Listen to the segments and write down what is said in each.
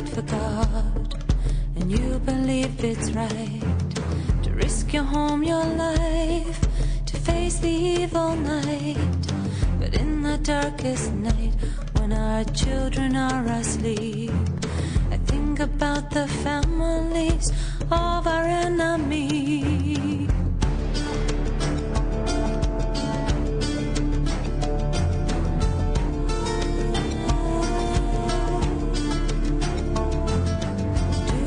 fight for God, and you believe it's right to risk your home, your life, to face the evil night. But in the darkest night, when our children are asleep, I think about the families of our enemies.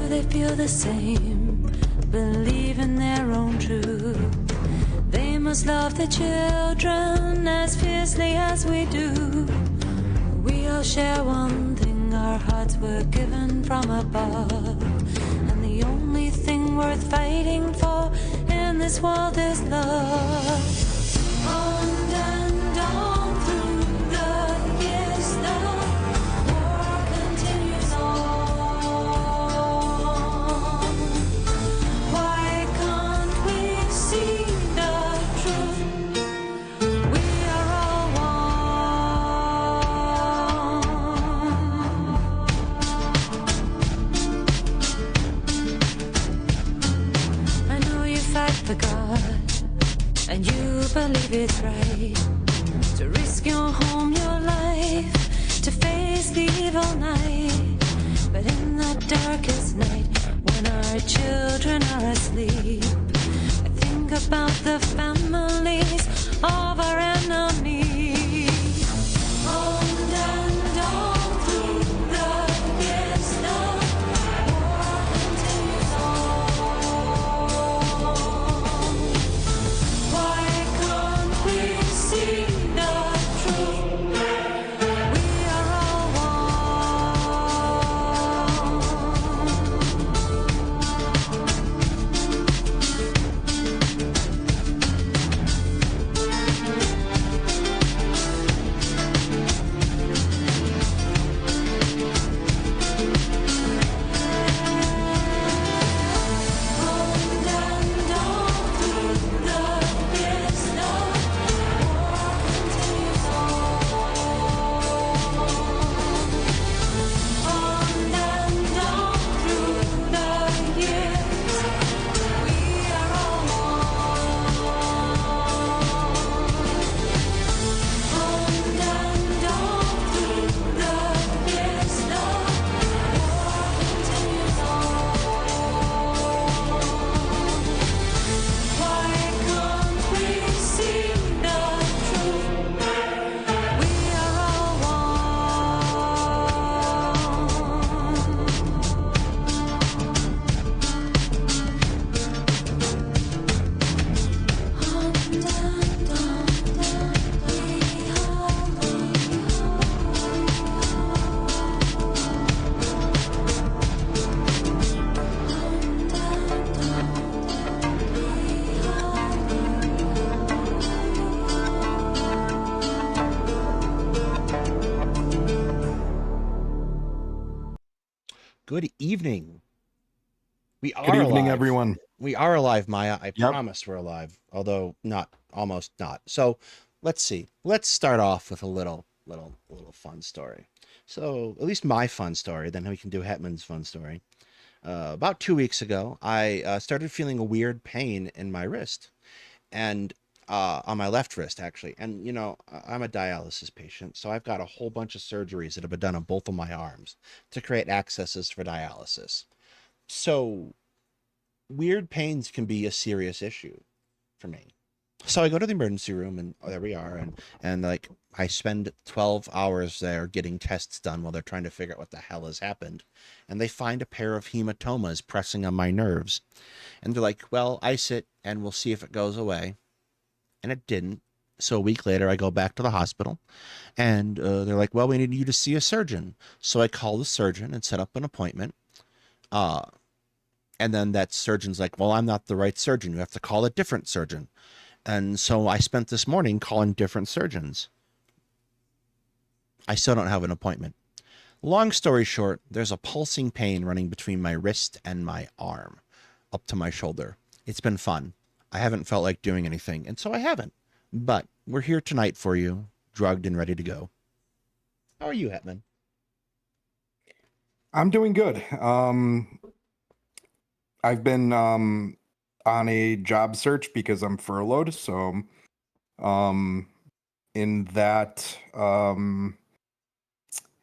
They feel the same, believe in their own truth. They must love the children as fiercely as we do. We all share one thing, our hearts were given from above, and the only thing worth fighting for in this world is love. On and on through the years, the war continues on. For God, and you believe it's right to risk your home, your life, to face the evil night. But in the darkest night, when our children are asleep, I think about the families of our enemies. On and on through the years, the war continues on. See the truth. We are all Good evening. We are Good evening, alive. everyone. We are alive, Maya. I Yep. promise we're alive, although not, almost not. So let's see. Let's start off with a little fun story. So at least my fun story, then we can do Hetman's fun story. About 2 weeks ago, I started feeling a weird pain in my wrist, and on my left wrist, actually. And, you know, I'm a dialysis patient, so I've got a whole bunch of surgeries that have been done on both of my arms to create accesses for dialysis. So weird pains can be a serious issue for me. So I go to the emergency room, and there we are, and like I spend 12 hours there getting tests done while they're trying to figure out what the hell has happened. And they find a pair of hematomas pressing on my nerves. And they're like, well, ice it and we'll see if it goes away. And it didn't. So a week later, I go back to the hospital, and they're like, well, we need you to see a surgeon. So I call the surgeon and set up an appointment. And then that surgeon's like, well, I'm not the right surgeon. You have to call a different surgeon. And so I spent this morning calling different surgeons. I still don't have an appointment. Long story short, there's a pulsing pain running between my wrist and my arm up to my shoulder. It's been fun. I haven't felt like doing anything, and so I haven't. But we're here tonight for you, drugged and ready to go. How are you, Hetman? I'm doing good. I've been on a job search because I'm furloughed. So, um, in that um,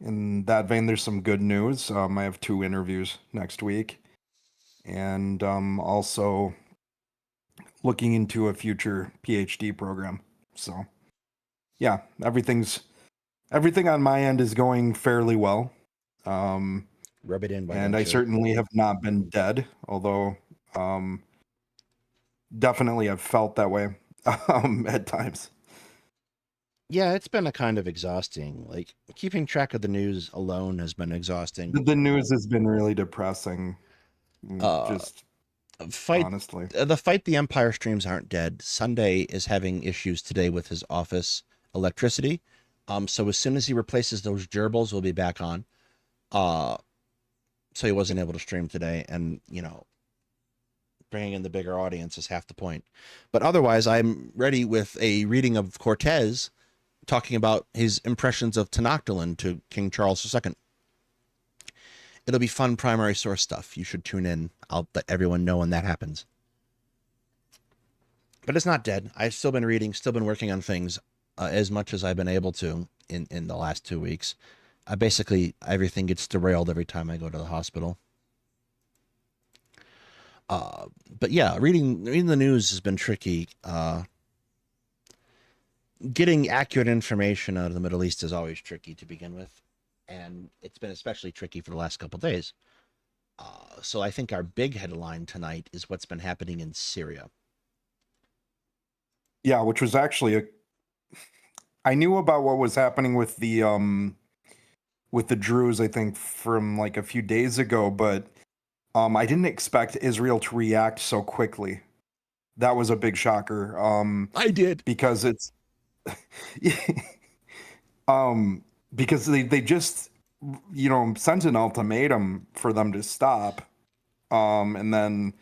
in that vein, there's some good news. I have 2 interviews next week, and also looking into a future PhD program. So, yeah, everything on my end is going fairly well. Um, Rub it in, why and don't I you? certainly have not been dead, although um, definitely have felt that way at times. Yeah, it's been a kind of exhausting. Like keeping track of the news alone has been exhausting. The news has been really depressing, Uh, just fight honestly. the fight the Empire streams aren't dead. Sunday is having issues today with his office electricity. So as soon as he replaces those gerbils, we'll be back on. Uh, so he wasn't able to stream today, and bringing in the bigger audience is half the point. But otherwise, I'm ready with a reading of Cortez talking about his impressions of Tenoctitlan to King Charles II. It'll be fun primary source stuff. You should tune in. I'll let everyone know when that happens. But it's not dead. I've still been reading, still been working on things as much as I've been able to in the last 2 weeks. Basically, everything gets derailed every time I go to the hospital. But yeah, reading the news has been tricky. Getting accurate information out of the Middle East is always tricky to begin with, and it's been especially tricky for the last couple of days. So I think our big headline tonight is what's been happening in Syria. Yeah, which was actually I knew about what was happening with the Druze, I think, from like a few days ago, but I didn't expect Israel to react so quickly. That was a big shocker. I did. Because it's um because they just sent an ultimatum for them to stop. And then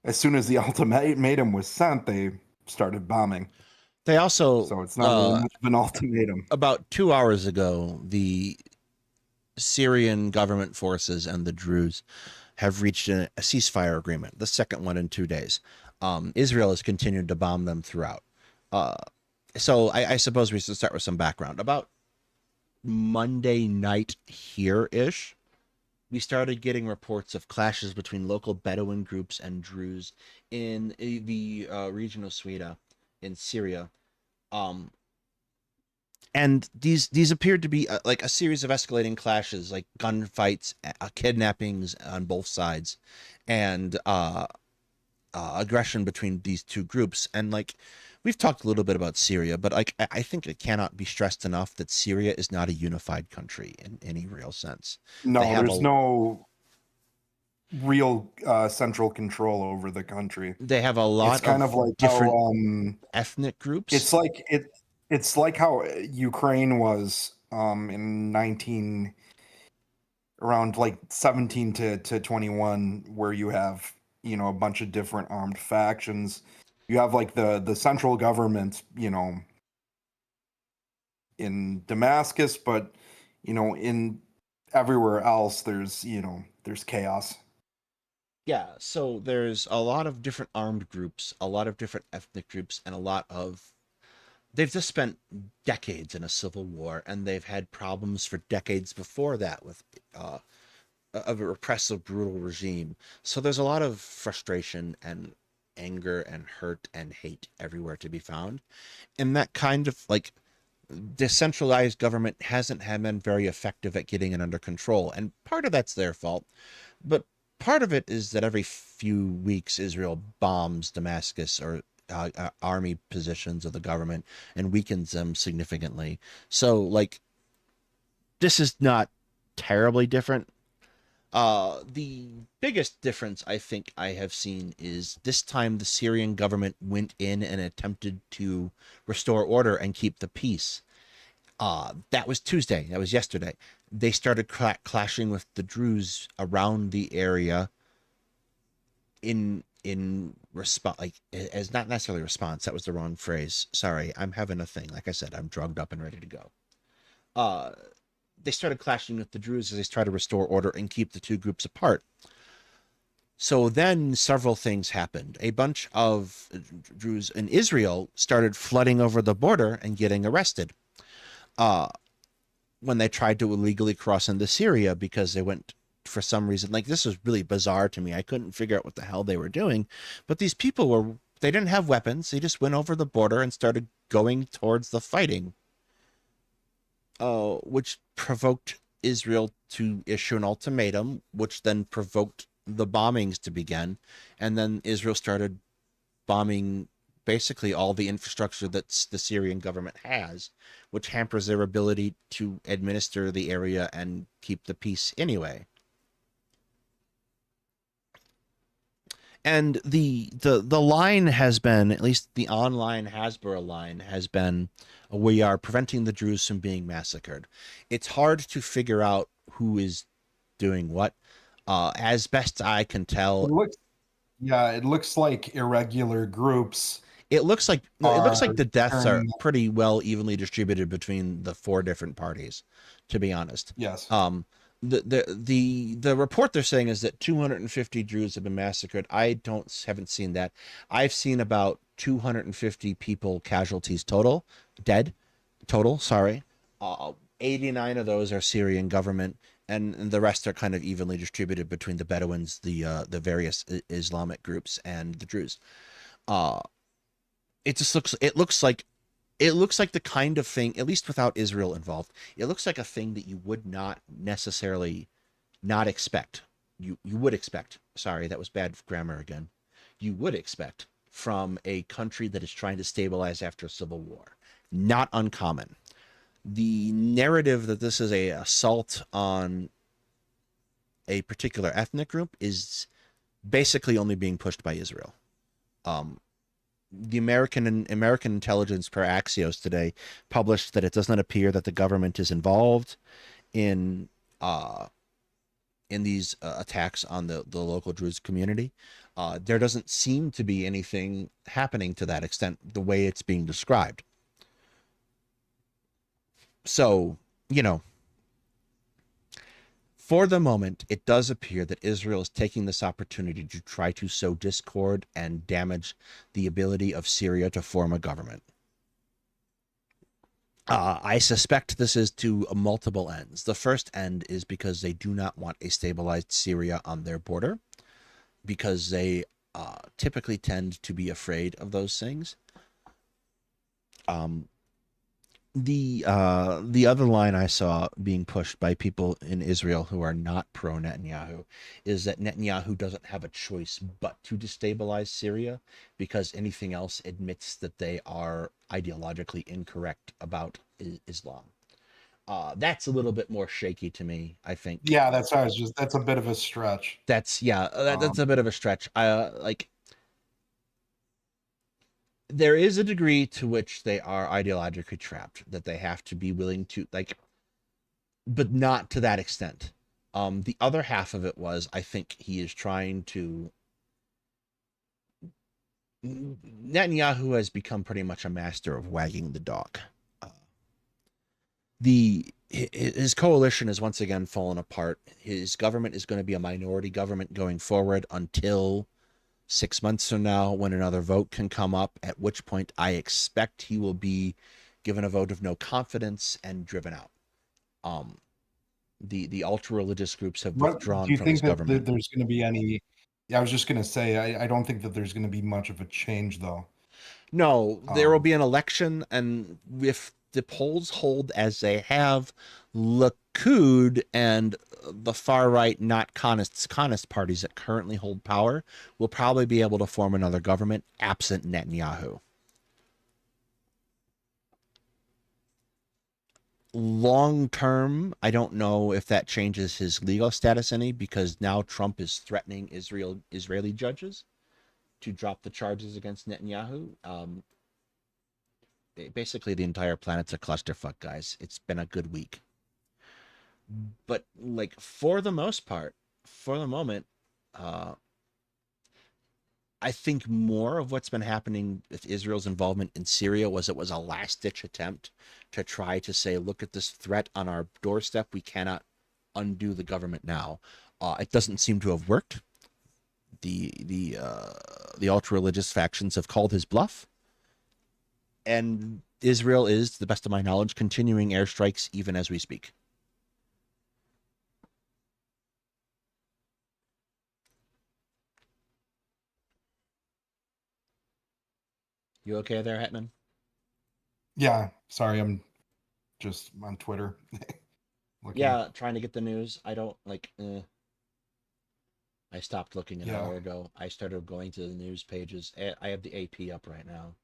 as soon as the ultimatum was sent, they started bombing. They also, So it's not really much of an ultimatum. about 2 hours ago, the Syrian government forces and the Druze have reached a ceasefire agreement, the second one in 2 days. Israel has continued to bomb them throughout. So I suppose we should start with some background. About Monday night here-ish, we started getting reports of clashes between local Bedouin groups and Druze in the region of Swida in Syria. Um, and these appeared to be like a series of escalating clashes, like gunfights, kidnappings on both sides, and aggression between these two groups. And like we've talked a little bit about Syria, but like I think it cannot be stressed enough that Syria is not a unified country in any real sense. They No, have there's a no real central control over the country. they have a It's lot kind of of like different how ethnic groups. it's like it's like how Ukraine was in 19 around like 17 to 21, where you have a bunch of different armed factions. You have like the central government, in Damascus, but in everywhere else there's chaos. Yeah, so there's a lot of different armed groups, a lot of different ethnic groups, and a lot of they've just spent decades in a civil war, and they've had problems for decades before that with of a repressive, brutal regime. So there's a lot of frustration and anger and hurt and hate everywhere to be found. And that kind of like decentralized government hasn't been very effective at getting it under control. And part of that's their fault, but part of it is that every few weeks Israel bombs Damascus or army positions of the government and weakens them significantly. So like this is not terribly different. The biggest difference I think I have seen is this time the Syrian government went in and attempted to restore order and keep the peace. That was Tuesday. That was yesterday. They started clashing with the Druze around the area in response, like as not necessarily response. That was the wrong phrase. Sorry, I'm having a thing. Like I said, I'm drugged up and ready to go. Uh, they started clashing with the Druze as they tried to restore order and keep the two groups apart. So then several things happened. A bunch of Druze in Israel started flooding over the border and getting arrested when they tried to illegally cross into Syria, because they went, for some reason, like, this was really bizarre to me. I couldn't figure out what the hell they were doing, but these people they didn't have weapons. They just went over the border and started going towards the fighting, which provoked Israel to issue an ultimatum, which then provoked the bombings to begin. And then Israel started bombing basically all the infrastructure that the Syrian government has, which hampers their ability to administer the area and keep the peace anyway. And the line has been, at least the online Hasbro line has been, we are preventing the Druze from being massacred. It's hard to figure out who is doing what. As best I can tell, it looks like irregular groups. It looks like the deaths are pretty well evenly distributed between the four different parties, to be honest. Yes. The report they're saying is that 250 Druze have been massacred. I haven't seen that. I've seen about 250 people casualties dead total. Sorry. 89 of those are Syrian government, and the rest are kind of evenly distributed between the Bedouins, the various Islamic groups, and the Druze. It looks like the kind of thing, at least without Israel involved, it looks like a thing that you would not necessarily not expect. You would expect. Sorry, that was bad grammar again. You would expect from a country that is trying to stabilize after a civil war. Not uncommon. The narrative that this is a assault on a particular ethnic group is basically only being pushed by Israel. The American intelligence per Axios today published that it does not appear that the government is involved in these attacks on the local Druze community. There doesn't seem to be anything happening to that extent the way it's being described. So, for the moment, it does appear that Israel is taking this opportunity to try to sow discord and damage the ability of Syria to form a government. I suspect this is to multiple ends. The first end is because they do not want a stabilized Syria on their border, because they typically tend to be afraid of those things. The other line I saw being pushed by people in Israel who are not pro Netanyahu is that Netanyahu doesn't have a choice but to destabilize Syria, because anything else admits that they are ideologically incorrect about Islam. That's a little bit more shaky to me, I think. Yeah, that's a bit of a stretch. That's a bit of a stretch. There is a degree to which they are ideologically trapped, that they have to be willing to, but not to that extent. The other half of it was, I think he is trying to, Netanyahu has become pretty much a master of wagging the dog. His coalition has once again fallen apart. His government is going to be a minority government going forward until 6 months from now, when another vote can come up, at which point I expect he will be given a vote of no confidence and driven out. The ultra-religious groups have withdrawn from his government. Do you think that there's going to be any... I was just going to say, I don't think that there's going to be much of a change, though. No, there will be an election, and if the polls hold as they have, Likud and the far right, not Conist parties that currently hold power will probably be able to form another government absent Netanyahu. Long term, I don't know if that changes his legal status any, because now Trump is threatening Israeli judges to drop the charges against Netanyahu. Basically, the entire planet's a clusterfuck, guys. It's been a good week. But, for the most part, for the moment, I think more of what's been happening with Israel's involvement in Syria was it was a last ditch attempt to try to say, look at this threat on our doorstep. We cannot undo the government now. It doesn't seem to have worked. The ultra religious factions have called his bluff, and Israel is, to the best of my knowledge, continuing airstrikes even as we speak. You okay there, Hetman? Yeah, sorry, I'm just on Twitter looking. Yeah, trying to get the news. I don't like. I stopped looking an Yeah. hour ago. I started going to the news pages. I have the AP up right now.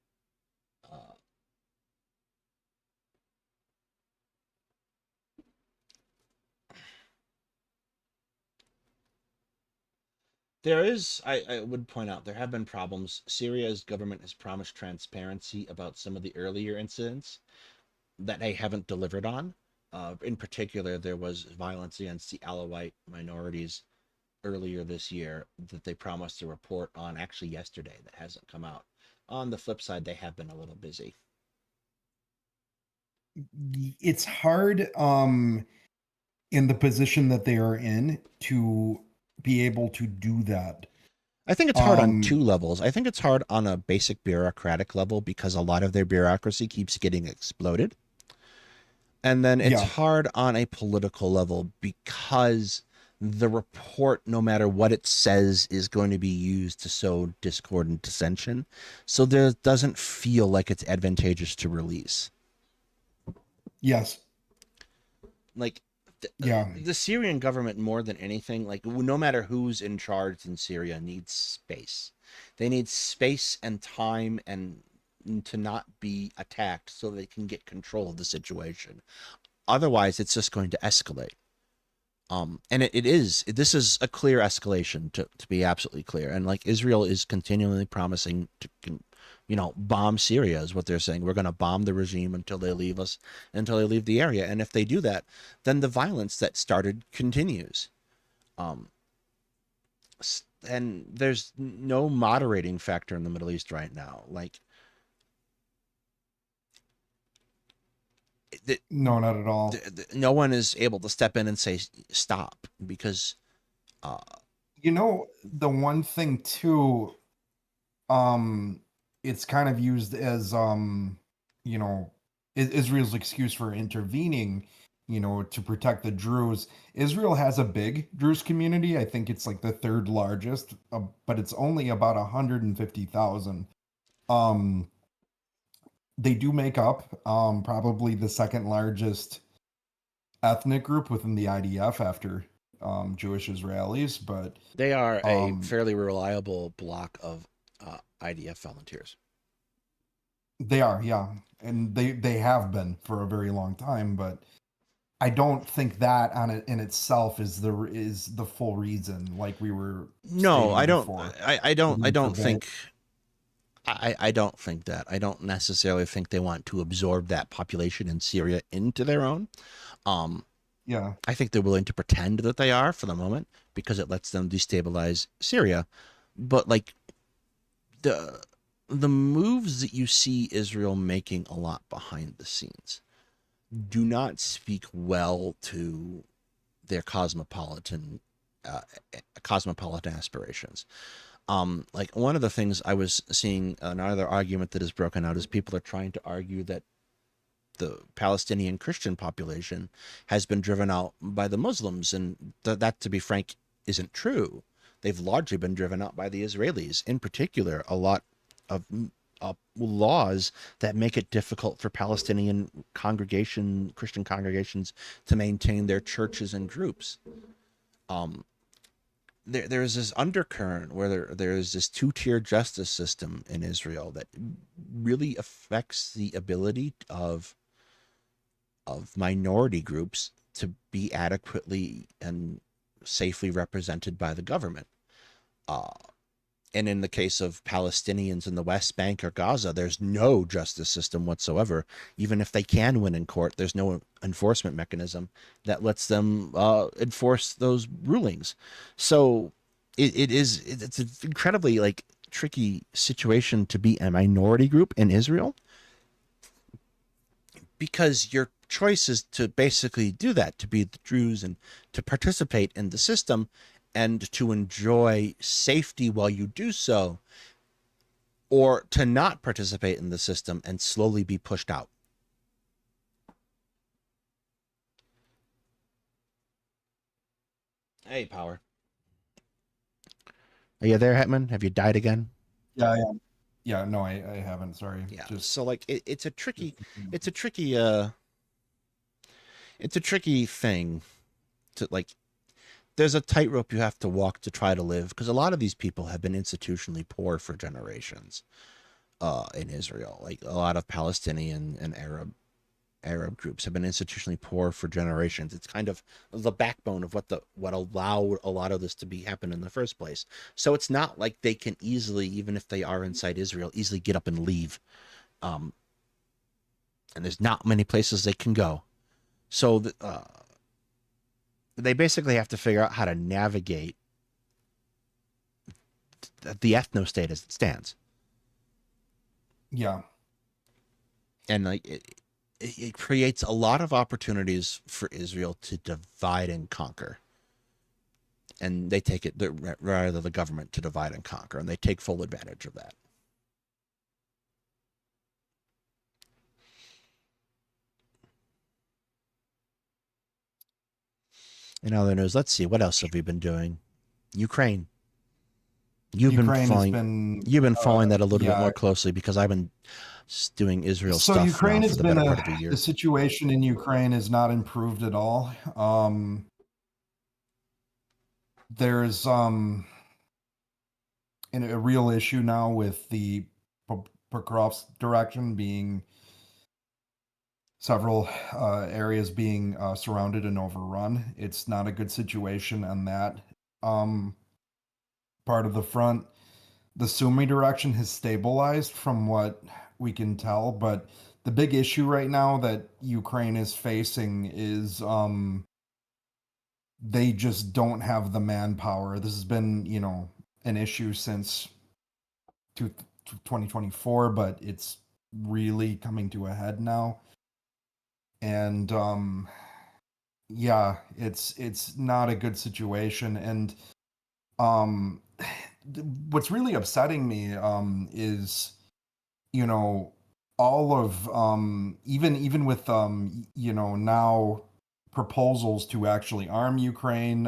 Uh, There is, I would point out, there have been problems. Syria's government has promised transparency about some of the earlier incidents that they haven't delivered on. In particular, there was violence against the Alawite minorities earlier this year that they promised to report on actually yesterday that hasn't come out. On the flip side, they have been a little busy. It's hard in the position that they are in to be able to do that. I think it's hard on two levels. I think it's hard on a basic bureaucratic level because a lot of their bureaucracy keeps getting exploded. And then it's Yeah. hard on a political level because the report, no matter what it says, is going to be used to sow discord and dissension. So there doesn't feel like it's advantageous to release. Yes. Like, Yeah. the Syrian government, more than anything, like, no matter who's in charge in Syria, needs space. They need space and time and to not be attacked so they can get control of the situation. Otherwise, it's just going to escalate. And this is a clear escalation, to be absolutely clear. And like, Israel is continually promising to, bomb Syria is what they're saying. We're going to bomb the regime until they leave the area. And if they do that, then the violence that started continues. And there's no moderating factor in the Middle East right now. Like, No, not at all. no one is able to step in and say stop because the one thing too, it's kind of used as Israel's excuse for intervening, to protect the Druze. Israel has a big Druze community. I think it's like the third largest, but it's only about 150,000. They do make up probably the second largest ethnic group within the IDF after Jewish Israelis, but they are a fairly reliable block of IDF volunteers. They are, yeah, and they have been for a very long time. But I don't think that on it in itself is the full reason. Like we were. No, I don't. Before, I don't think. I don't think that. I don't necessarily think they want to absorb that population in Syria into their own. Yeah. I think they're willing to pretend that they are for the moment because it lets them destabilize Syria. But like the moves that you see Israel making a lot behind the scenes do not speak well to their cosmopolitan aspirations. Like, one of the things I was seeing, another argument that is broken out, is people are trying to argue that the Palestinian Christian population has been driven out by the Muslims, and that, to be frank, isn't true. They've largely been driven out by the Israelis. In particular, a lot of laws that make it difficult for Palestinian Christian congregations to maintain their churches and groups. There's this undercurrent where there's this two-tier justice system in Israel that really affects the ability of minority groups to be adequately and safely represented by the government. And in the case of Palestinians in the West Bank or Gaza, there's no justice system whatsoever. Even if they can win in court, there's no enforcement mechanism that lets them enforce those rulings. So it's incredibly tricky situation to be a minority group in Israel, because your choice is to basically do that, to be the Druze and to participate in the system and to enjoy safety while you do so, or to not participate in the system and slowly be pushed out. Hey, Power. Are you there, Hetman? Have you died again? Yeah, I am. Yeah, no, I haven't. Sorry. Yeah. Just So like it's a tricky, just- it's a tricky, it's a tricky thing to like. There's a tightrope you have to walk to try to live, because a lot of these people have been institutionally poor for generations. In Israel, like a lot of Palestinian and Arab groups have been institutionally poor for generations. It's kind of the backbone of what allowed a lot of this to be happen in the first place. So it's not like they can easily, even if they are inside Israel, easily get up and leave. And there's not many places they can go. So they basically have to figure out how to navigate the ethno state as it stands. yeah. And like it creates a lot of opportunities for Israel to divide and conquer. And they take it, rather the government, to divide and conquer, and they take full advantage of that. In other news, let's see, what else have we been doing? Ukraine. Ukraine has been You've been following that a little bit yeah. more closely, because I've been doing Israel So stuff Ukraine now has for the been better part of a year. the situation in Ukraine is not improved at all. There's a real issue now with the Pokrovsk direction being several areas being surrounded and overrun. It's not a good situation on that part of the front. The Sumy direction has stabilized from what we can tell, but the big issue right now that Ukraine is facing is they just don't have the manpower. This has been, an issue since 2024, but it's really coming to a head now. And yeah, it's not a good situation. And what's really upsetting me is, all of even with now proposals to actually arm Ukraine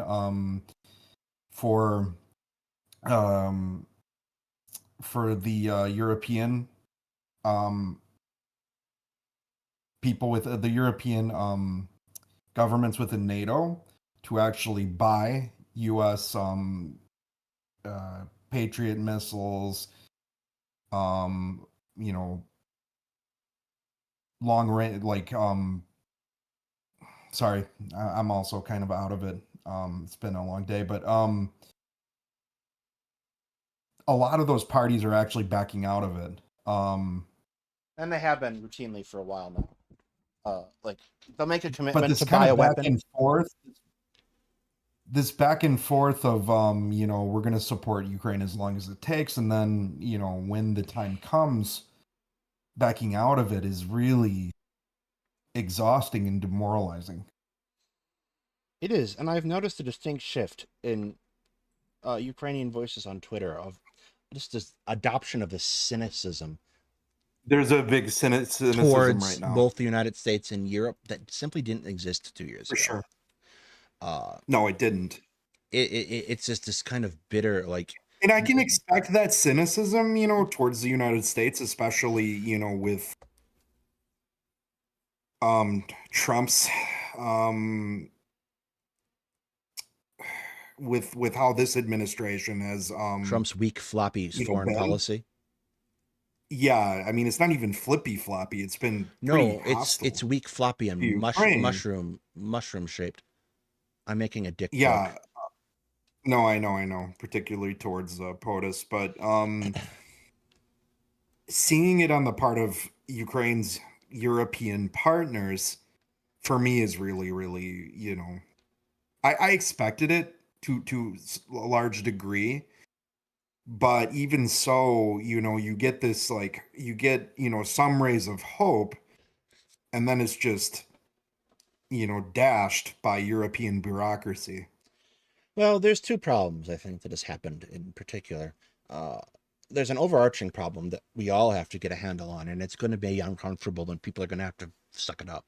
for um the European um people with the European governments within NATO to actually buy US Patriot missiles, you know, long range, like sorry, I'm also kind of out of it. It's been a long day, but a lot of those parties are actually backing out of it. And they have been routinely for a while now. Like they'll make a But commitment this to kind buy a of back weapon. and forth, this back and forth of we're going to support Ukraine as long as it takes, and then when the time comes, backing out of it is really exhausting and demoralizing. It is, and I've noticed a distinct shift in Ukrainian voices on Twitter of just this adoption of this cynicism There's a big cynicism towards right now, both the United States and Europe that simply didn't exist 2 years for ago. sure. Uh, No, it didn't. it's just this kind of bitter, like, And I can expect that cynicism, towards the United States, especially, with Trump's with how this administration has Trump's weak, floppy foreign been. policy. Yeah, I mean, it's not even flippy floppy. It's been pretty No, hostile it's weak, floppy, and to Ukraine. mushroom shaped. I'm making a dick Yeah, joke. no, I know, particularly towards POTUS, but seeing it on the part of Ukraine's European partners, for me, is really, really, I expected it to a large degree, But even so, you get this, like, some rays of hope, and then it's just, dashed by European bureaucracy. Well, there's two problems I think that has happened in particular. Uh, there's an overarching problem that we all have to get a handle on, and it's going to be uncomfortable, and people are going to have to suck it up.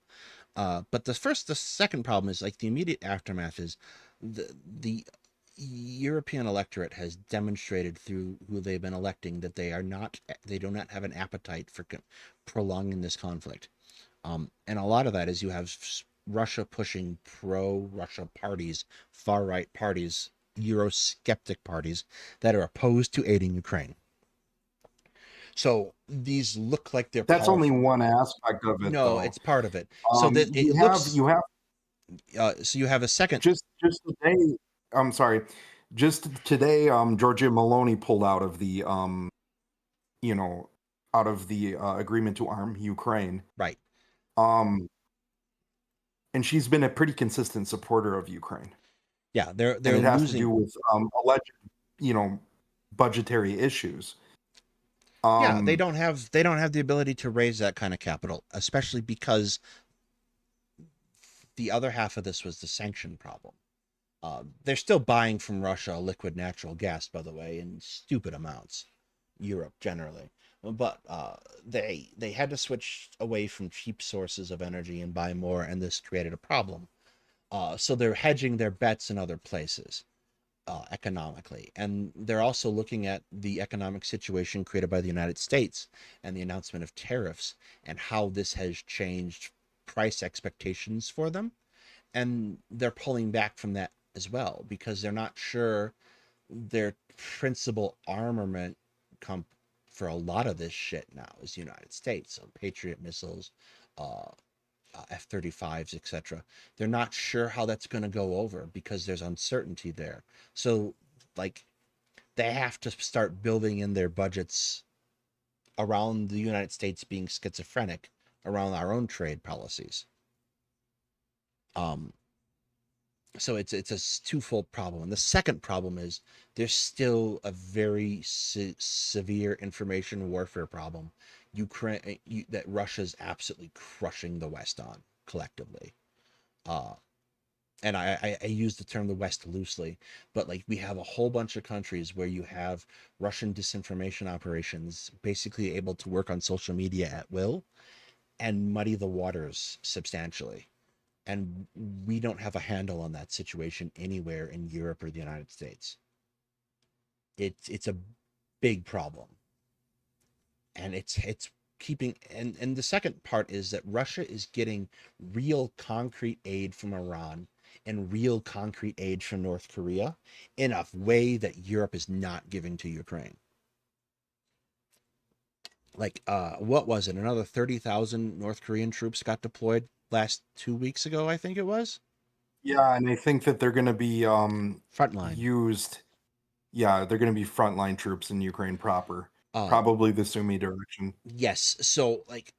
But the second problem is like the immediate aftermath is the European electorate has demonstrated through who they've been electing that they do not have an appetite for prolonging this conflict. And a lot of that is you have Russia pushing pro-Russia parties, far-right parties, Eurosceptic parties that are opposed to aiding Ukraine. So these look like they're That's only powerful. one aspect of it, No, though. it's part of it. So that You it have looks. So you have a second. just today. I'm sorry, just today, Giorgia Meloni pulled out of the you know, agreement to arm Ukraine. Right. Um, and she's been a pretty consistent supporter of Ukraine, Yeah, and they're it has to do losing. with alleged, you know, budgetary issues. Yeah, Um, they don't have the ability to raise that kind of capital, especially because the other half of this was the sanction problem. They're still buying from Russia liquid natural gas, by the way, in stupid amounts. Europe generally, but they had to switch away from cheap sources of energy and buy more, and this created a problem. So they're hedging their bets in other places economically, and they're also looking at the economic situation created by the United States and the announcement of tariffs and how this has changed price expectations for them, and they're pulling back from that as well because they're not sure their principal armament comp for a lot of this shit now is the United States. So Patriot missiles, uh, F-35s, etc. They're not sure how that's going to go over because there's uncertainty there. So, like, they have to start building in their budgets around the United States being schizophrenic around our own trade policies. Um, so it's a twofold problem. And the second problem is there's still a very severe information warfare problem. That Russia's absolutely crushing the West on collectively. Uh, and I use the term the West loosely, but like we have a whole bunch of countries where you have Russian disinformation operations basically able to work on social media at will and muddy the waters substantially. And we don't have a handle on that situation anywhere in Europe or the United States. It's a big problem, and it's keeping and the second part is that Russia is getting real concrete aid from Iran and real concrete aid from North Korea in a way that Europe is not giving to Ukraine. Like what was it? Another 30,000 North Korean troops got deployed last 2 weeks ago, I think it was. yeah, and I think that they're going to be Frontline. used. Yeah, they're going to be frontline troops in Ukraine proper, Um probably the Sumy direction. yes, so like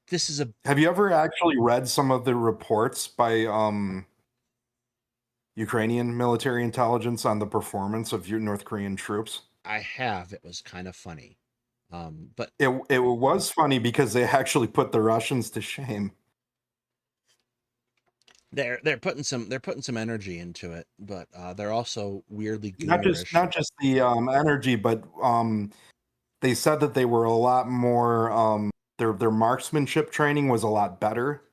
this is a Have you ever actually read some of the reports by Ukrainian military intelligence on the performance of your North Korean troops? I have. It was kind of funny. But It was funny because they actually put the Russians to shame. they're putting some energy into it, but they're also weirdly Not just goonerish. not just the energy, but they said that they were a lot more their marksmanship training was a lot better,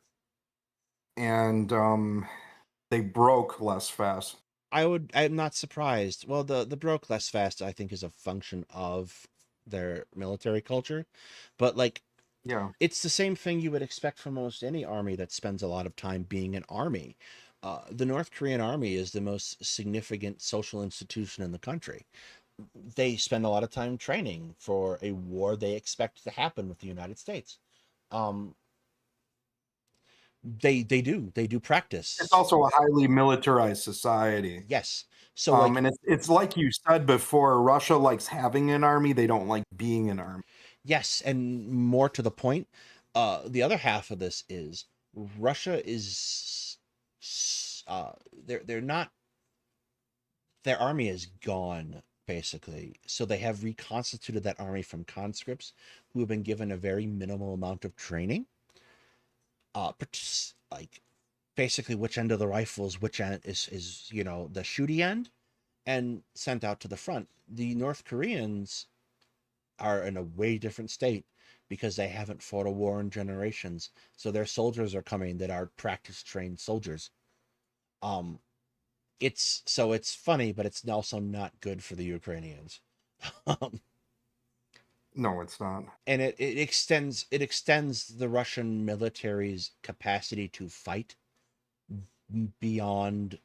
and they broke less fast. I'm not surprised. Well, the broke less fast I think is a function of their military culture, but like Yeah. it's the same thing you would expect from almost any army that spends a lot of time being an army. The North Korean army is the most significant social institution in the country. They spend a lot of time training for a war they expect to happen with the United States. Um, they do It's practice. also a highly militarized society. Yes. So like And it's like you said before, Russia likes having an army, they don't like being an army. yes, and more to the point, the other half of this is Russia is they're not their army is gone basically. So they have reconstituted that army from conscripts who have been given a very minimal amount of training. Like basically which end of the rifle is which end is the shooty end, and sent out to the front. The North Koreans are in a way different state because they haven't fought a war in generations. So their soldiers are coming that are practice trained soldiers. Um, it's funny, but it's also not good for the Ukrainians. um, No, it's not. and it extends the Russian military's capacity to fight beyond.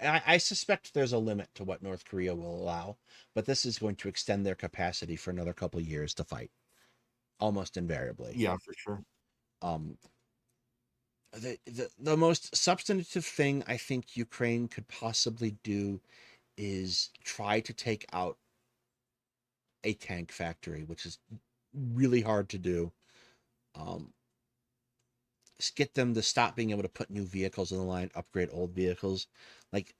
I suspect there's a limit to what North Korea will allow, but this is going to extend their capacity for another couple of years to fight, almost invariably. Yeah, for sure. Um, the most substantive thing I think Ukraine could possibly do is try to take out a tank factory, which is really hard to do. Um, get them to stop being able to put new vehicles in the line, upgrade old vehicles. Like,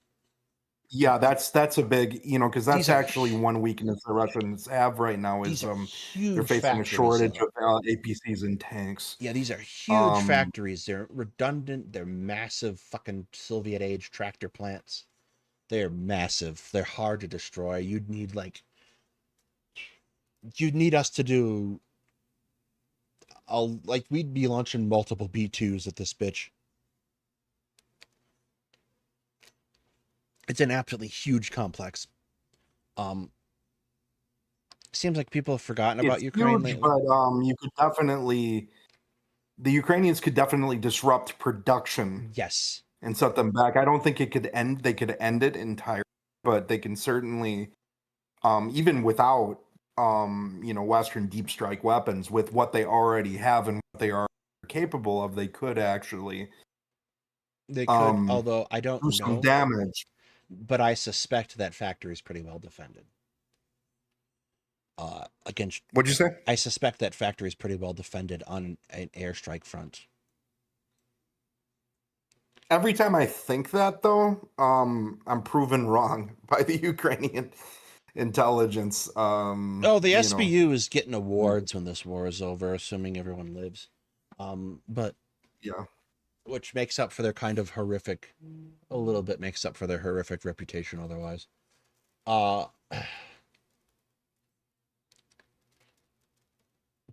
Yeah, that's a big, because that's These are actually one weakness the Russians have right now is these are they're huge facing a factories, shortage though. of APCs and tanks. Yeah, these are huge Um, factories. They're redundant. They're massive fucking Soviet age tractor plants. They're massive. They're hard to destroy. You'd need us to do we'd be launching multiple B2s at this bitch. It's an absolutely huge complex. Seems like people have forgotten about it's Ukraine huge, lately. but the Ukrainians could definitely disrupt production Yes. and set them back. I don't think they could end it entirely, but they can certainly, even without, Western deep strike weapons, with what they already have and what they are capable of, they could actually, They could, although I don't do some know, damage. but I suspect that factory is pretty well defended. Against, What'd you say? I suspect that factory is pretty well defended on an airstrike front. Every time I think that, though, I'm proven wrong by the Ukrainian intelligence. Oh, the SBU is getting awards when this war is over, assuming everyone lives. But yeah, which makes up for their kind of horrific, a little bit makes up for their horrific reputation otherwise.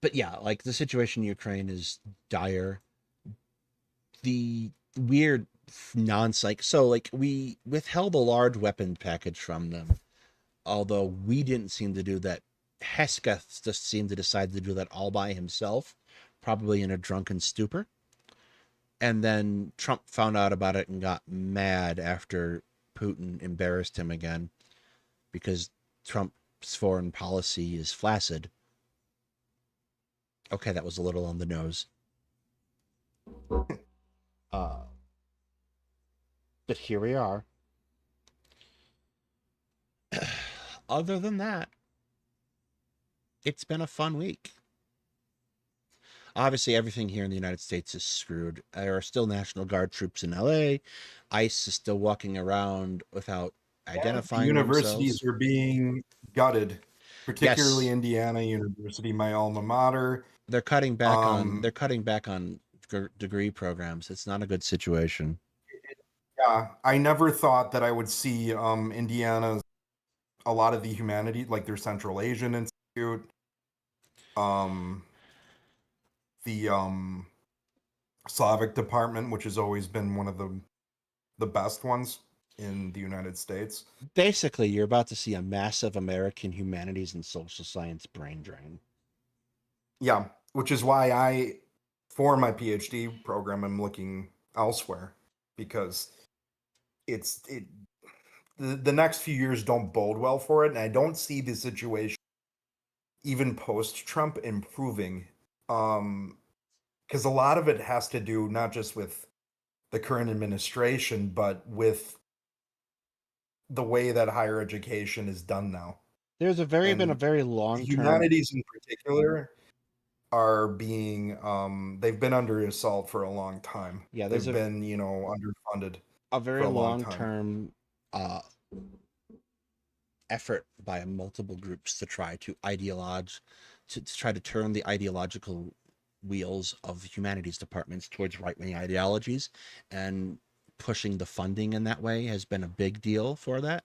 But yeah, like the situation in Ukraine is dire. The weird non-psych. So like we withheld a large weapon package from them, although we didn't seem to do that. Hesketh just seemed to decide to do that all by himself, probably in a drunken stupor. And then Trump found out about it and got mad after Putin embarrassed him again because Trump's foreign policy is flaccid. Okay, that was a little on the nose. But here we are. Other than that, it's been a fun week. Obviously, everything here in the United States is screwed. There are still National Guard troops in LA. ICE is still walking around without identifying universities themselves. are being gutted, particularly Yes, Indiana University, my alma mater. they're cutting back on degree programs. It's not a good situation. Yeah, I never thought that I would see Indiana's a lot of the humanities, like their Central Asian Institute, the Slavic department, which has always been one of the best ones in the United States. Basically, you're about to see a massive American humanities and social science brain drain. Yeah, which is why for my PhD program, I'm looking elsewhere because the next few years don't bode well for it, and I don't see the situation even post Trump improving. Because a lot of it has to do not just with the current administration, but with the way that higher education is done now. There's been a very long term. Humanities in particular are being they've been under assault for a long time. Yeah, they've been underfunded. A very for a long long time. term effort by multiple groups to try to to try to turn the ideological wheels of humanities departments towards right-wing ideologies, and pushing the funding in that way has been a big deal for that.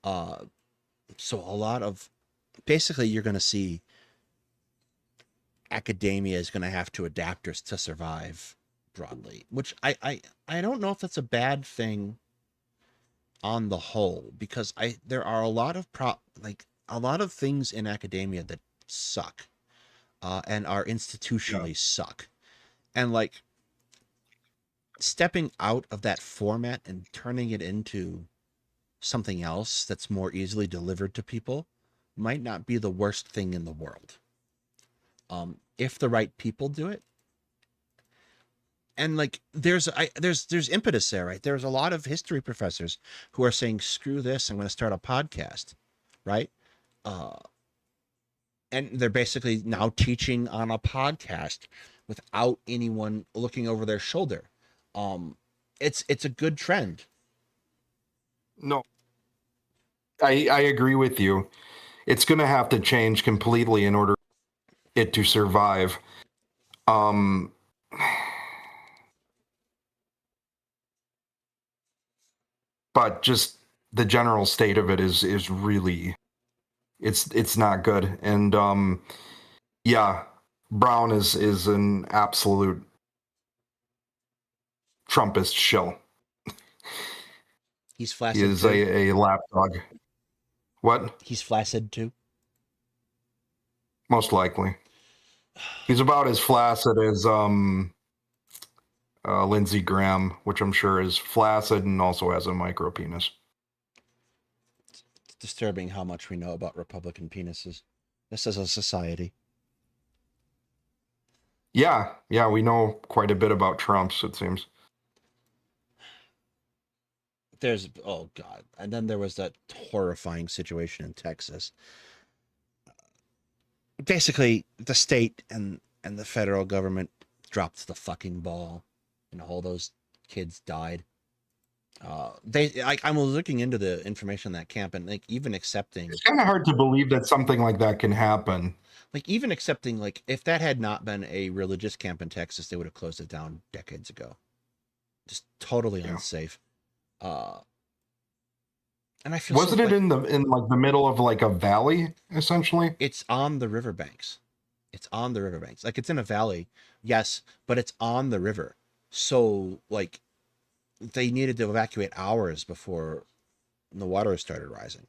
So a lot of, basically, you're going to see academia is going to have to adapt to survive broadly, which I don't know if that's a bad thing on the whole, because there are a lot of a lot of things in academia that suck, and are institutionally suck, and like stepping out of that format and turning it into something else that's more easily delivered to people might not be the worst thing in the world, if the right people do it. And like there's impetus there, right? There's a lot of history professors who are saying, screw this, I'm going to start a podcast, right? And they're basically now teaching on a podcast without anyone looking over their shoulder. It's a good trend. No, I agree with you. It's going to have to change completely in order it to survive. But just the general state of it is really, it's not good. And yeah, Brown is an absolute Trumpist shill. He's He flaccid is too. a lapdog. What? He's flaccid too. Most likely. He's about as flaccid as Lindsey Graham, which I'm sure is flaccid and also has a micro penis. It's disturbing how much we know about Republican penises. This is a society. Yeah, we know quite a bit about Trump's, it seems. There's, oh God. And then there was that horrifying situation in Texas. Basically, the state and the federal government dropped the fucking ball, and all those kids died. I was looking into the information in that camp, and like even accepting, It's kind of hard to believe that something like that can happen. like even accepting, like if that had not been a religious camp in Texas, they would have closed it down decades ago. Just totally unsafe. And I feel Wasn't it in like the middle of like a valley, essentially? It's on the riverbanks. It's on the riverbanks. Like it's in a valley, yes, but it's on the river. So like they needed to evacuate hours before the water started rising.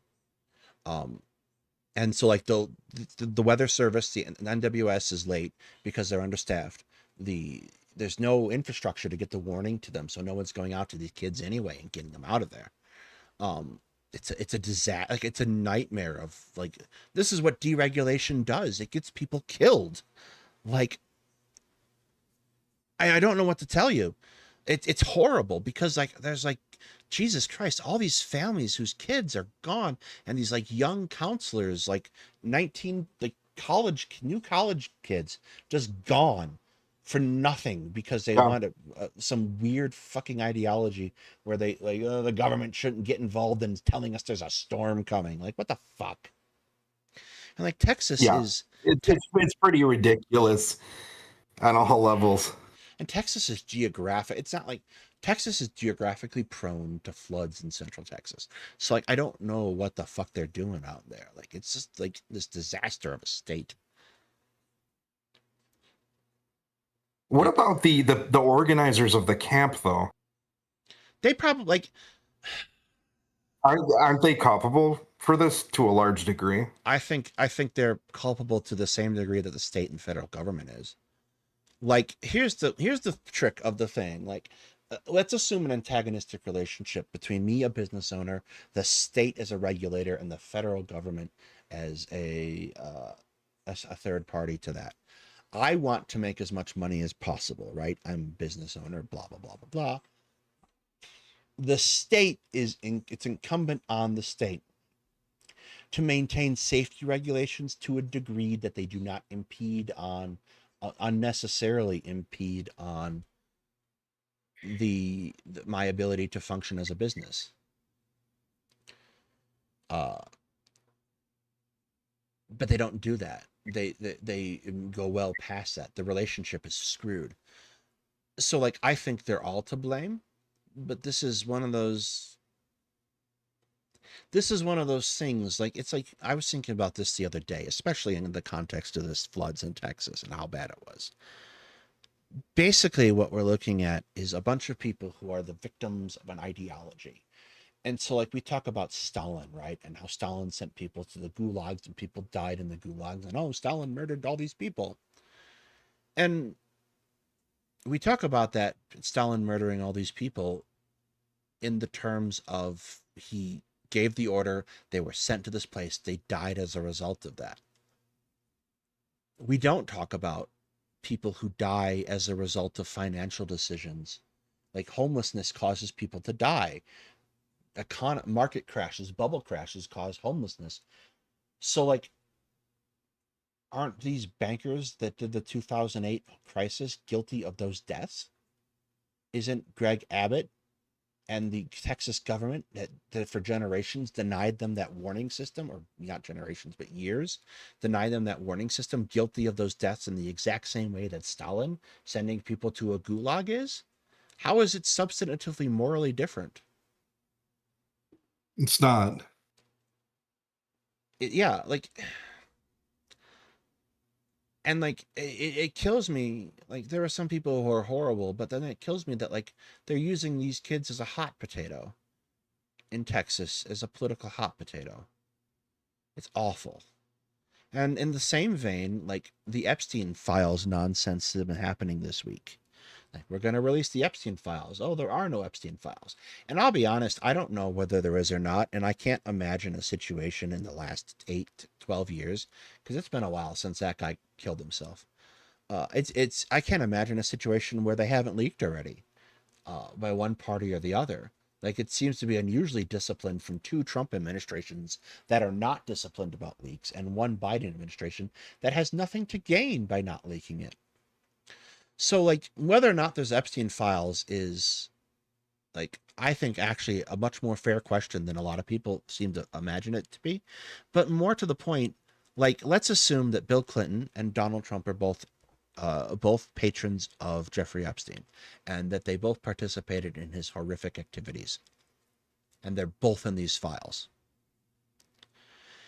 And so like the weather service, the NWS is late because they're understaffed. There's no infrastructure to get the warning to them, so no one's going out to these kids anyway and getting them out of there. It's a disaster. Like it's a nightmare of like, this is what deregulation does. It gets people killed. Like I don't know what to tell you. It's horrible because like there's like, Jesus Christ, all these families whose kids are gone, and these like young counselors, like 19, like new college kids, just gone for nothing because they wanted some weird fucking ideology where they like, the government shouldn't get involved in telling us there's a storm coming. Like what the fuck? And like Texas is, it's pretty ridiculous on all levels. and Texas is geographic. It's not like Texas is geographically prone to floods in central Texas. So like I don't know what the fuck they're doing out there. Like it's just like this disaster of a state. What about the organizers of the camp though? They probably like, aren't they culpable for this to a large degree? I think they're culpable to the same degree that the state and federal government is. Like here's the trick of the thing. Like let's assume an antagonistic relationship between me, a business owner, the state as a regulator, and the federal government as a third party to that. I want to make as much money as possible, right? I'm a business owner, blah blah blah blah blah. The state it's incumbent on the state to maintain safety regulations to a degree that they do not impede on, unnecessarily impede on my ability to function as a business. but they don't do that. They go well past that. The relationship is screwed. So like I think they're all to blame, but this is one of those things. Like it's like I was thinking about this the other day, especially in the context of this floods in Texas and how bad it was. Basically what we're looking at is a bunch of people who are the victims of an ideology. And so like we talk about Stalin, right? And how Stalin sent people to the gulags and people died in the gulags, and oh, Stalin murdered all these people. And we talk about that Stalin murdering all these people in the terms of he gave the order, they were sent to this place, they died as a result of that. We don't talk about people who die as a result of financial decisions. Like homelessness causes people to die. Market crashes, bubble crashes cause homelessness. So like, aren't these bankers that did the 2008 crisis guilty of those deaths? Isn't Greg Abbott and the Texas government that for generations denied them that warning system, or not generations, but years, denied them that warning system, guilty of those deaths in the exact same way that Stalin sending people to a gulag is? How is it substantively morally different? It's not. Yeah, like, and like it kills me. Like there are some people who are horrible, but then it kills me that like they're using these kids as a hot potato in Texas, as a political hot potato. It's awful. And in the same vein, like the Epstein files nonsense that have been happening this week. Like, we're going to release the Epstein files. Oh, there are no Epstein files. And I'll be honest, I don't know whether there is or not. And I can't imagine a situation in the last 8 to 12 years, because it's been a while since that guy killed himself. I can't imagine a situation where they haven't leaked already by one party or the other. Like it seems to be unusually disciplined from 2 Trump administrations that are not disciplined about leaks, and 1 Biden administration that has nothing to gain by not leaking it. So like whether or not there's Epstein files is, like, I think actually a much more fair question than a lot of people seem to imagine it to be. But more to the point, like let's assume that Bill Clinton and Donald Trump are both patrons of Jeffrey Epstein, and that they both participated in his horrific activities, and they're both in these files.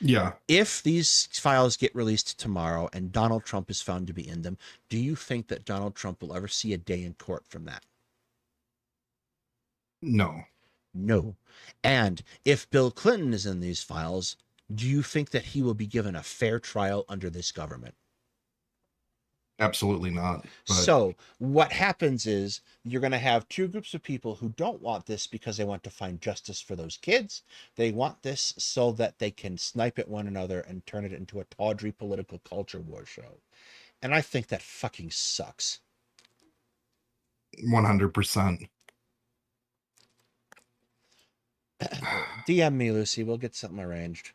Yeah. If these files get released tomorrow and Donald Trump is found to be in them, do you think that Donald Trump will ever see a day in court from that? No. No. And if Bill Clinton is in these files, do you think that he will be given a fair trial under this government? Absolutely not. But So what happens is you're going to have 2 groups of people who don't want this because they want to find justice for those kids. They want this so that they can snipe at one another and turn it into a tawdry political culture war show. And I think that fucking sucks. 100%. DM me, Lucy. We'll get something arranged.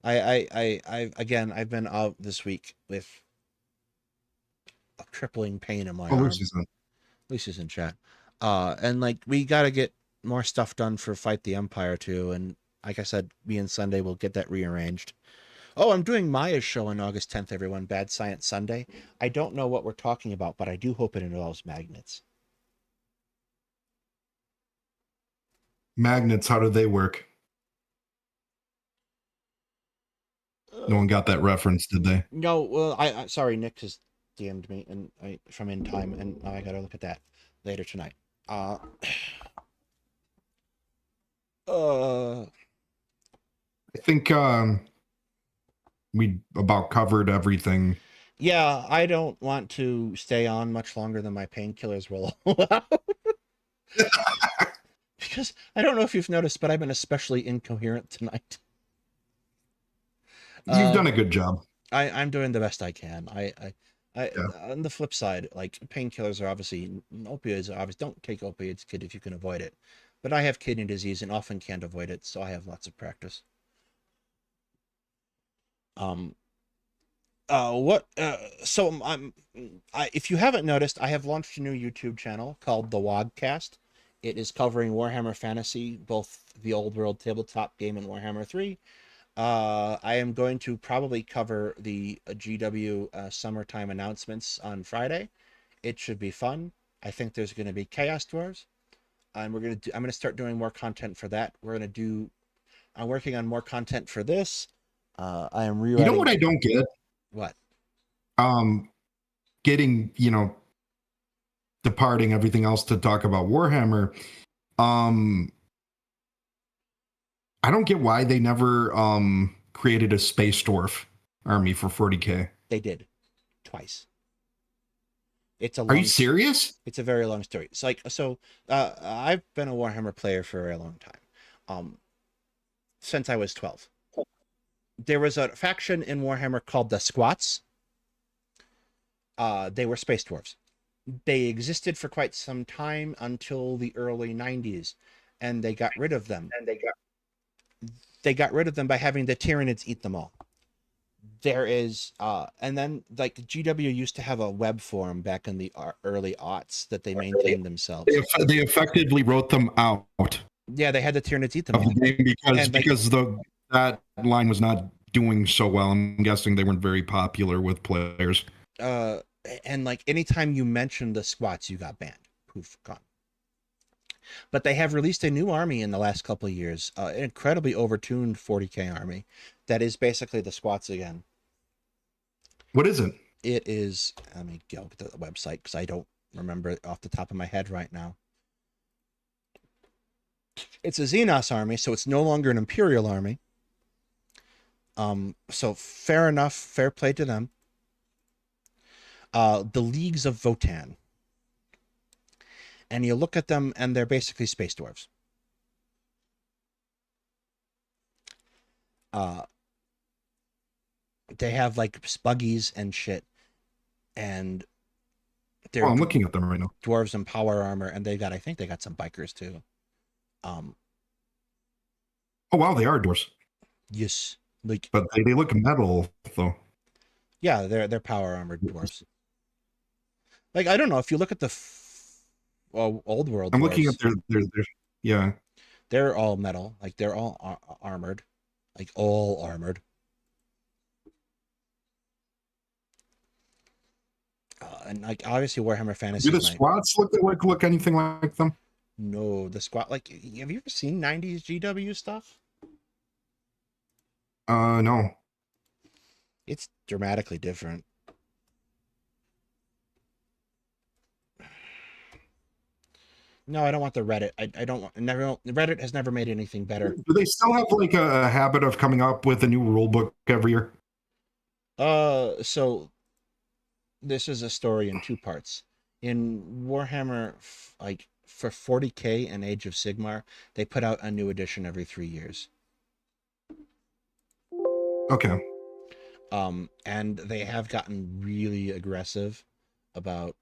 I've been out this week with a crippling pain in my arm. Lucy's in chat. And like we gotta get more stuff done for Fight the Empire too. And like I said, me and Sunday will get that rearranged. Oh, I'm doing Maya's show on August 10th, everyone. Bad Science Sunday. I don't know what we're talking about, but I do hope it involves magnets. Magnets, how do they work? No one got that reference, did they? No, well, I sorry, Nick has DM'd me, and if I'm in time, and I gotta look at that later tonight. I think we about covered everything. Yeah, I don't want to stay on much longer than my painkillers will allow. Because I don't know if you've noticed, but I've been especially incoherent tonight. You've done a good job. I'm doing the best I can. On the flip side, like painkillers are obviously, opioids are obviously, don't take opiates, kid, if you can avoid it. But I have kidney disease and often can't avoid it, so I have lots of practice. If you haven't noticed, I have launched a new YouTube channel called The Wogcast. It is covering Warhammer Fantasy, both the old world tabletop game and Warhammer 3. I am going to probably cover the GW summertime announcements on Friday. It should be fun. I think there's going to be Chaos Dwarves. I'm gonna start doing more content for that. I'm working on more content for this. I am You know what rewriting. I don't get? What? Um, Getting, departing everything else to talk about Warhammer. Um, I don't get why they never created a space dwarf army for 40K. They did twice. It's a Are you long. serious? It's a very long story. It's like so. I've been a Warhammer player for a very long time. Since I was 12. There was a faction in Warhammer called the Squats. They were space dwarves. They existed for quite some time until the early 90s, and they got rid of them. They got rid of them by having the Tyranids eat them all. There is and then like GW used to have a web forum back in the early aughts that they maintained themselves. They effectively wrote them out Yeah, they had the Tyranids eat them of all. the game And, like, because that line was not doing so well. I'm guessing they weren't very popular with players. and like anytime you mentioned the Squats, you got banned. Poof, gone. But they have released a new army in the last couple of years, an incredibly overtuned 40K army that is basically the Squats again. What is it? It is, let me go to the website because I don't remember it off the top of my head right now. It's a Xenos army, so it's no longer an Imperial army. So fair enough, fair play to them. The Leagues of Votan. And you look at them, and they're basically space dwarves. They have like buggies and shit, and they're I'm looking at them right now. dwarves in power armor, and I think they got some bikers too. Oh wow, they are dwarves. Yes, like, But they look metal though. yeah, they're power armored dwarves. Like, I don't know if you look at the old world. I'm dwarves, looking at their yeah. They're all metal, like they're all armored, like all armored. And like obviously Warhammer Fantasy. Do the squats look anything like them? No, the squat. Like, have you ever seen 90s GW stuff? No. It's dramatically different. No, I don't want the Reddit. I don't want. Reddit has never made anything better. Do they still have like a habit of coming up with a new rule book every year? So this is a story in two parts. In Warhammer, like for 40K and Age of Sigmar, they put out a new edition every 3 years. Okay. And they have gotten really aggressive about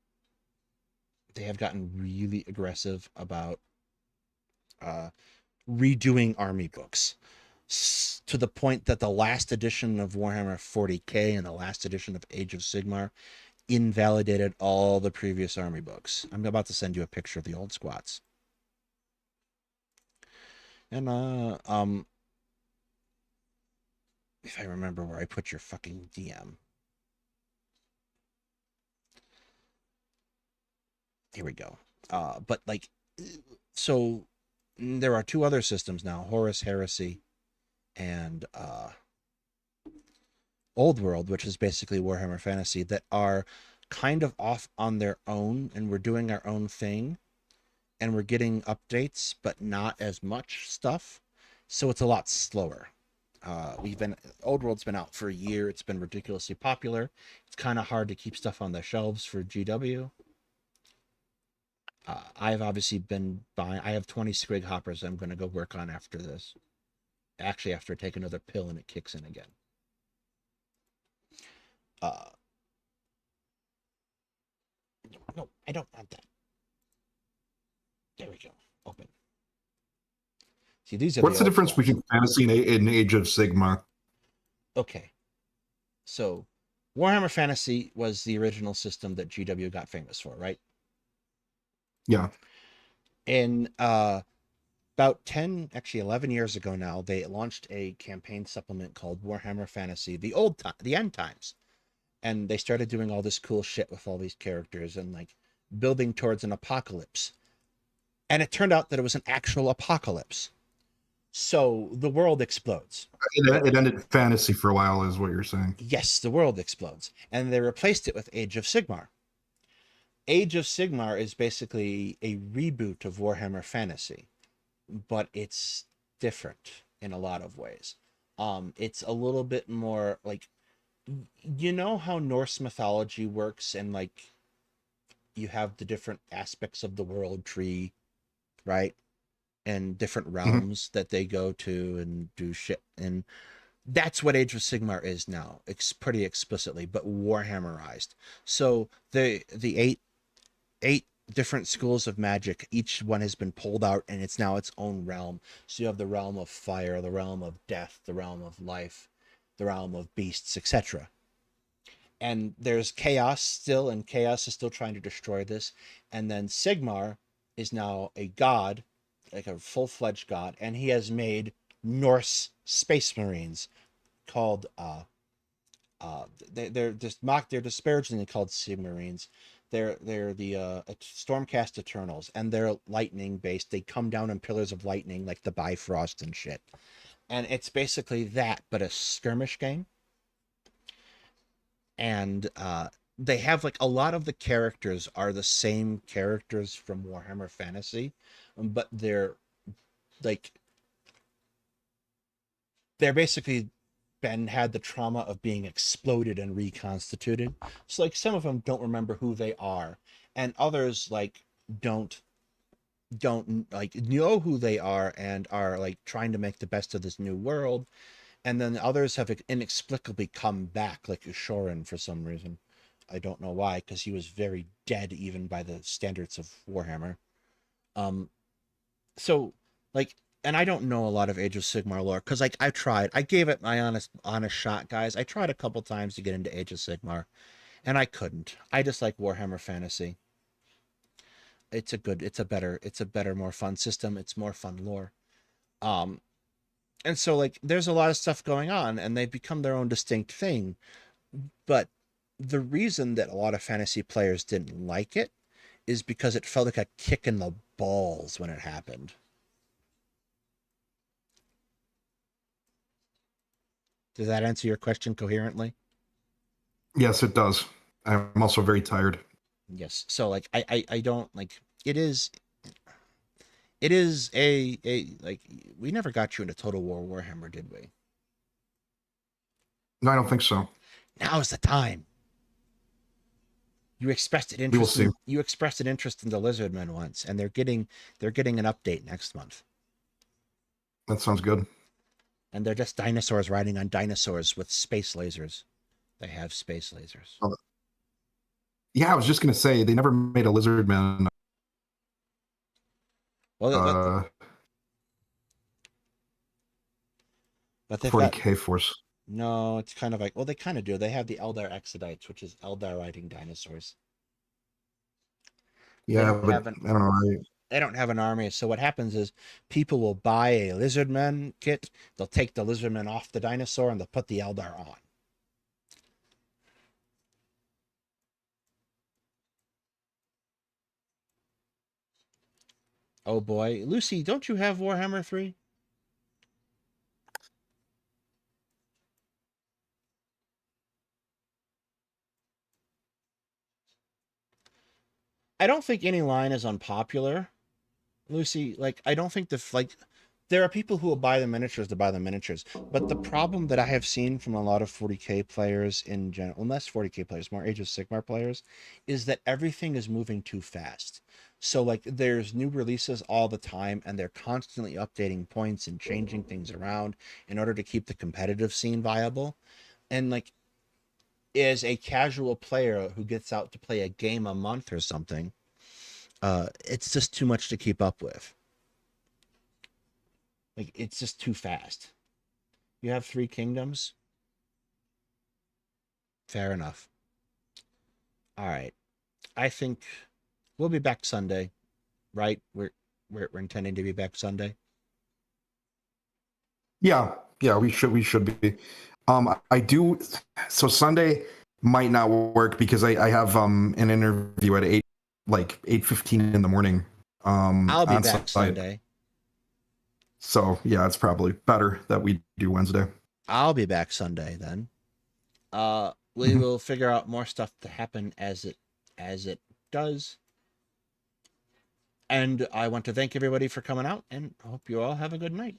redoing army books to the point that the last edition of Warhammer 40K and the last edition of Age of Sigmar invalidated all the previous army books. I'm about to send you a picture of the old squats. And if I remember where I put your fucking DM. Here we go. But like, so there are two other systems now, Horus Heresy and Old World, which is basically Warhammer Fantasy, that are kind of off on their own, and we're doing our own thing, and we're getting updates, but not as much stuff. So it's a lot slower. Old World's been out for a year. It's been ridiculously popular. It's kind of hard to keep stuff on the shelves for GW. I've obviously been buying. I have 20 Squig Hoppers I'm going to go work on after this. Actually, after I take another pill and it kicks in again. No, I don't want that. There we go. Open. See, these are What's the difference between Fantasy and Age of Sigmar? Okay. So, Warhammer Fantasy was the original system that GW got famous for, right? Yeah. In About 10, actually 11 years ago now, they launched a campaign supplement called Warhammer Fantasy, the End Times. And they started doing all this cool shit with all these characters and like building towards an apocalypse. And it turned out that it was an actual apocalypse. So the world explodes. It ended fantasy for a while, is what you're saying. Yes, the world explodes. And they replaced it with Age of Sigmar. Age of Sigmar is basically a reboot of Warhammer Fantasy, but it's different in a lot of ways. It's a little bit more like, you know how Norse mythology works, and like you have the different aspects of the world tree, right? And different Mhm. realms that they go to and do shit. And that's what Age of Sigmar is now. It's pretty explicitly, but Warhammerized. So the eight different schools of magic, each one has been pulled out and it's now its own realm. So you have the realm of fire, the realm of death, the realm of life, the realm of beasts, etc. And there's chaos still, and chaos is still trying to destroy this. And then Sigmar is now a god, like a full-fledged god, and he has made Norse space marines called they're disparagingly called Sigmarines. They're the Stormcast Eternals, and they're lightning based. They come down in pillars of lightning like the Bifrost and shit. And it's basically that, but a skirmish game. And they have like a lot of the characters are the same characters from Warhammer Fantasy, but like they're basically been had the trauma of being exploded and reconstituted. So like some of them don't remember who they are, and others like don't don't like know who they are and are like trying to make the best of this new world. And then others have inexplicably come back, like Shorin for some reason. I don't know why, because he was very dead even by the standards of Warhammer. Um, so like, and I don't know a lot of Age of Sigmar lore because like I tried, I gave it my honest shot, guys. I tried a couple times to get into Age of Sigmar, and I couldn't. I just like Warhammer Fantasy. It's a better, more fun system. It's more fun lore. Um, and so like, there's a lot of stuff going on, and they become their own distinct thing. But the reason that a lot of fantasy players didn't like it is because it felt like a kick in the balls when it happened. Does that answer your question coherently? Yes, it does. I'm also very tired. Yes. So like I don't like it is a like we never got you into Total War Warhammer, did we? No, I don't think so. Now's the time. We will see. You expressed an interest in the Lizardmen once, and they're getting an update next month. That sounds good. And they're just dinosaurs riding on dinosaurs with space lasers. They have space lasers. Oh, yeah, I was just gonna say they never made a lizard man. Well, Uh, but they've got 40k force. no. It's kind of like, well, they kind of do. They have the Eldar Exodites, which is Eldar riding dinosaurs. They Yeah, don't but have an I don't know. they don't have an army. So what happens is people will buy a Lizardmen kit. They'll take the Lizardmen off the dinosaur and they'll put the Eldar on. Oh boy, Lucy, don't you have Warhammer 3? I don't think any line is unpopular, Lucy. Like, I don't think like there are people who will buy the miniatures to buy the miniatures, but the problem that I have seen from a lot of 40k players in general, well, less 40k players, more Age of Sigmar players, is that everything is moving too fast. So like there's new releases all the time, and they're constantly updating points and changing things around in order to keep the competitive scene viable. And like, as a casual player who gets out to play a game a month or something, it's just too much to keep up with. Like, it's just too fast. You have three kingdoms. Fair enough. All right. I think we'll be back Sunday, right? We're intending to be back Sunday. Yeah, we should be. I do. So Sunday might not work because I have an interview at 8:15 in the morning I'll be on back site. Sunday. So yeah, it's probably better that we do Wednesday. I'll be back Sunday then. We Mhm. will figure out more stuff to happen as it does. And I want to thank everybody for coming out and hope you all have a good night.